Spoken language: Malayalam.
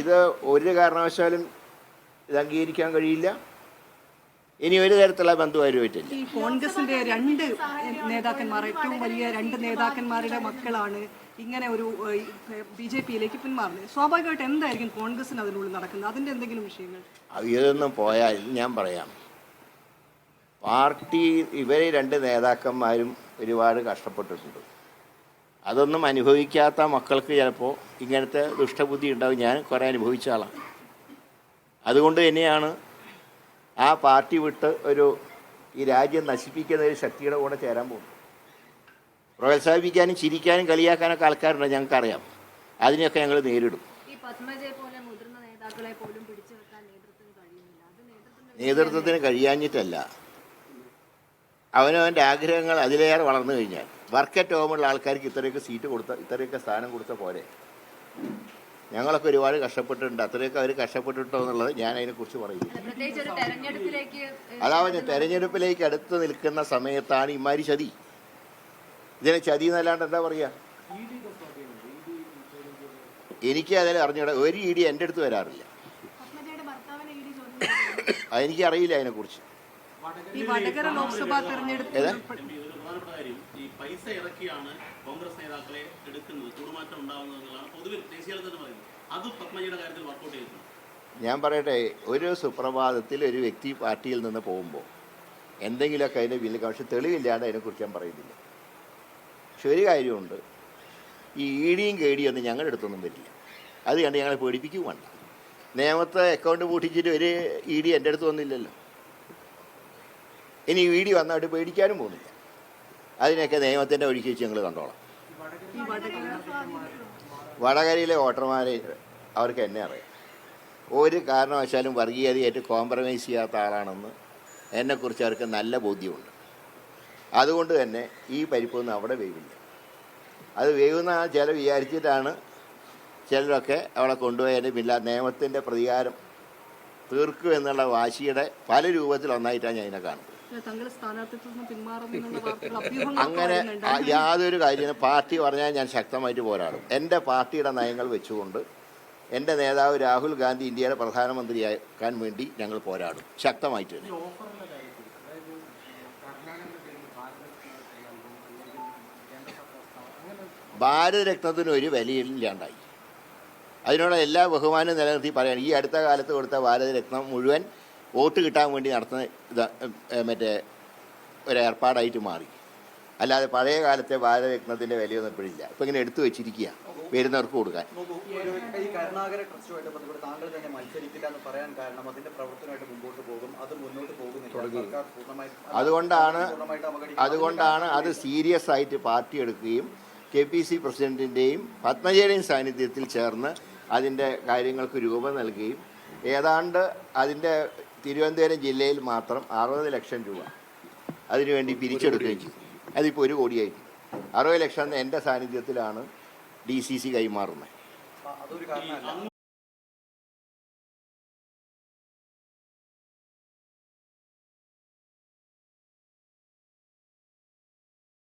ഇത് ഒരു കാരണവശാലും ഇത് അംഗീകരിക്കാൻ കഴിയില്ല. ഇനി ഒരു തരത്തിലുള്ള ബന്ധുവാരുമായിട്ടില്ല. ഈ കോൺഗ്രസിന്റെ രണ്ട് നേതാക്കന്മാർ, ഏറ്റവും വലിയ രണ്ട് നേതാക്കന്മാരുടെ മക്കളാണ് ഇങ്ങനെ ഒരു BJP-യിലേക്ക് പിന്മാറുന്നത്. സ്വാഭാവികമായിട്ട് എന്തായിരിക്കും കോൺഗ്രസിന് അതിനുള്ളിൽ നടക്കുന്നത്? അതിന്റെ എന്തെങ്കിലും വിഷയങ്ങൾ ഇതൊന്നും പോയാൽ ഞാൻ പറയാം. പാർട്ടി ഇവരെ രണ്ട് നേതാക്കന്മാരും ഒരുപാട് കഷ്ടപ്പെട്ടിട്ടുണ്ട്. അതൊന്നും അനുഭവിക്കാത്ത മക്കൾക്ക് ചിലപ്പോൾ ഇങ്ങനത്തെ ദുഷ്ടബുദ്ധി ഉണ്ടാവും. ഞാൻ കുറേ അനുഭവിച്ച ആളാണ്. അതുകൊണ്ട് തന്നെയാണ് ആ പാർട്ടി വിട്ട് ഈ രാജ്യം നശിപ്പിക്കുന്ന ഒരു ശക്തിയുടെ കൂടെ ചേരാൻ പോകുന്നത്. പ്രോത്സാഹിപ്പിക്കാനും ചിരിക്കാനും കളിയാക്കാനൊക്കെ ആൾക്കാരുണ്ട്, ഞങ്ങൾക്കറിയാം. അതിനെയൊക്കെ ഞങ്ങൾ നേരിടും. നേതൃത്വത്തിന് കഴിയാഞ്ഞിട്ടല്ല, അവനവൻ്റെ ആഗ്രഹങ്ങൾ അതിലേറെ വളർന്നു കഴിഞ്ഞാൽ വർക്ക് അറ്റ് ഹോമുള്ള ആൾക്കാർക്ക് ഇത്രയൊക്കെ സീറ്റ് കൊടുത്ത, ഇത്രയൊക്കെ സ്ഥാനം കൊടുത്ത പോലെ. ഞങ്ങളൊക്കെ ഒരുപാട് കഷ്ടപ്പെട്ടിട്ടുണ്ട്. അത്രയൊക്കെ അവർ കഷ്ടപ്പെട്ടിട്ടോ എന്നുള്ളത് ഞാൻ അതിനെക്കുറിച്ച് പറയുന്നു. അതാവുന്ന തെരഞ്ഞെടുപ്പിലേക്ക് അടുത്ത് നിൽക്കുന്ന സമയത്താണ് ഇമാരി ചതി. ഇതിനെ ചതി എന്നല്ലാണ്ട് എന്താ പറയുക? എനിക്ക് അതിൽ അറിഞ്ഞൂടാ. ഒരു ED എൻ്റെ അടുത്ത് വരാറില്ല. അതെനിക്കറിയില്ല അതിനെക്കുറിച്ച്. പൈസ ഇറക്കിയാണ് കോൺഗ്രസ് നേതാക്കളെ എടുക്കുന്നത്, കൂടുമാറ്റം ഉണ്ടാവുന്നതെന്നുള്ളതാണ് പൊതുവിൽ ദേശീയ തലത്തിൽ പറയുന്നത്. അത് പത്മജിയുടെ കാര്യത്തിൽ വർക്കൗട്ട് ചെയ്യുന്നു. ഞാൻ പറയട്ടെ, ഒരു സുപ്രഭാതത്തിൽ ഒരു വ്യക്തി പാർട്ടിയിൽ നിന്ന് പോകുമ്പോൾ എന്തെങ്കിലുമൊക്കെ അതിൻ്റെ പിന്നിൽ, പക്ഷെ തെളിവില്ലാണ്ട് അതിനെക്കുറിച്ച് ഞാൻ പറയുന്നില്ല. പക്ഷെ ഒരു കാര്യമുണ്ട്, ഈ EDയും KDയും ഒന്നും ഞങ്ങളുടെ അടുത്തൊന്നും വരില്ല. അത് കണ്ട് ഞങ്ങളെ പേടിപ്പിക്കും വേണ്ട. നിയമത്തെ അക്കൗണ്ട് പൂട്ടിച്ചിട്ട് ഒരു ED എൻ്റെ അടുത്ത് വന്നില്ലല്ലോ. ഇനി ED വന്നായിട്ട് പേടിക്കാനും പോകുന്നില്ല. അതിനൊക്കെ നിയമത്തിൻ്റെ ഒഴുക്കി വെച്ച് ഞങ്ങൾ കണ്ടോളാം. വടകരയിലെ വോട്ടർമാരെ അവർക്ക് എന്നെ അറിയാം. ഒരു കാരണവശാലും വർഗീയതയായിട്ട് കോംപ്രമൈസ് ചെയ്യാത്ത ആളാണെന്ന് എന്നെക്കുറിച്ച് അവർക്ക് നല്ല ബോധ്യമുണ്ട്. അതുകൊണ്ട് തന്നെ ഈ പരിപ്പൊന്നും അവിടെ വേവില്ല. അത് വേവുന്ന ചില വിചാരിച്ചിട്ടാണ് ചിലരൊക്കെ അവിടെ കൊണ്ടുപോയതിന് പിന്നെ നിയമത്തിൻ്റെ പ്രതികാരം തീർക്കും എന്നുള്ള വാശിയുടെ പല രൂപത്തിൽ ഒന്നായിട്ടാണ് ഞാൻ ഇതിനെ കാണുന്നത്. അങ്ങനെ യാതൊരു കാര്യം പാർട്ടി പറഞ്ഞാൽ ഞാൻ ശക്തമായിട്ട് പോരാടും. എൻ്റെ പാർട്ടിയുടെ നയങ്ങൾ വെച്ചുകൊണ്ട് എൻ്റെ നേതാവ് രാഹുൽ ഗാന്ധി ഇന്ത്യയുടെ പ്രധാനമന്ത്രിയാക്കാൻ വേണ്ടി ഞങ്ങൾ പോരാടും ശക്തമായിട്ട് തന്നെ. ഭാരതരത്നത്തിന് ഒരു വിലയില്ലാണ്ടായി. അതിനോട് എല്ലാ ബഹുമാനവും നിലനിർത്തി പറയാൻ ഈ അടുത്ത കാലത്ത് കൊടുത്ത ഭാരതരത്നം മുഴുവൻ വോട്ട് കിട്ടാൻ വേണ്ടി നടത്തുന്ന മറ്റേ ഒരു ഏർപ്പാടായിട്ട് മാറി. അല്ലാതെ പഴയ കാലത്തെ ഭാരതരത്നത്തിൻ്റെ വിലയൊന്നും ഇപ്പോഴില്ല. ഇപ്പം ഇങ്ങനെ എടുത്തു വെച്ചിരിക്കുക വരുന്നവർക്ക് കൊടുക്കാൻ. അതുകൊണ്ടാണ് അത് സീരിയസ് ആയിട്ട് പാർട്ടി എടുക്കുകയും KPC പ്രസിഡന്റിൻ്റെയും പത്മജയുടെയും സാന്നിധ്യത്തിൽ ചേർന്ന് അതിൻ്റെ കാര്യങ്ങൾക്ക് രൂപം നൽകുകയും ഏതാണ്ട് അതിൻ്റെ തിരുവനന്തപുരം ജില്ലയിൽ മാത്രം 60 ലക്ഷം രൂപ അതിനുവേണ്ടി പിരിച്ചെടുക്കുകയും ചെയ്തു. അതിപ്പോൾ 1 കോടിയായിട്ട് 60 ലക്ഷം എൻ്റെ സാന്നിധ്യത്തിലാണ് DCC കൈമാറുന്നത്.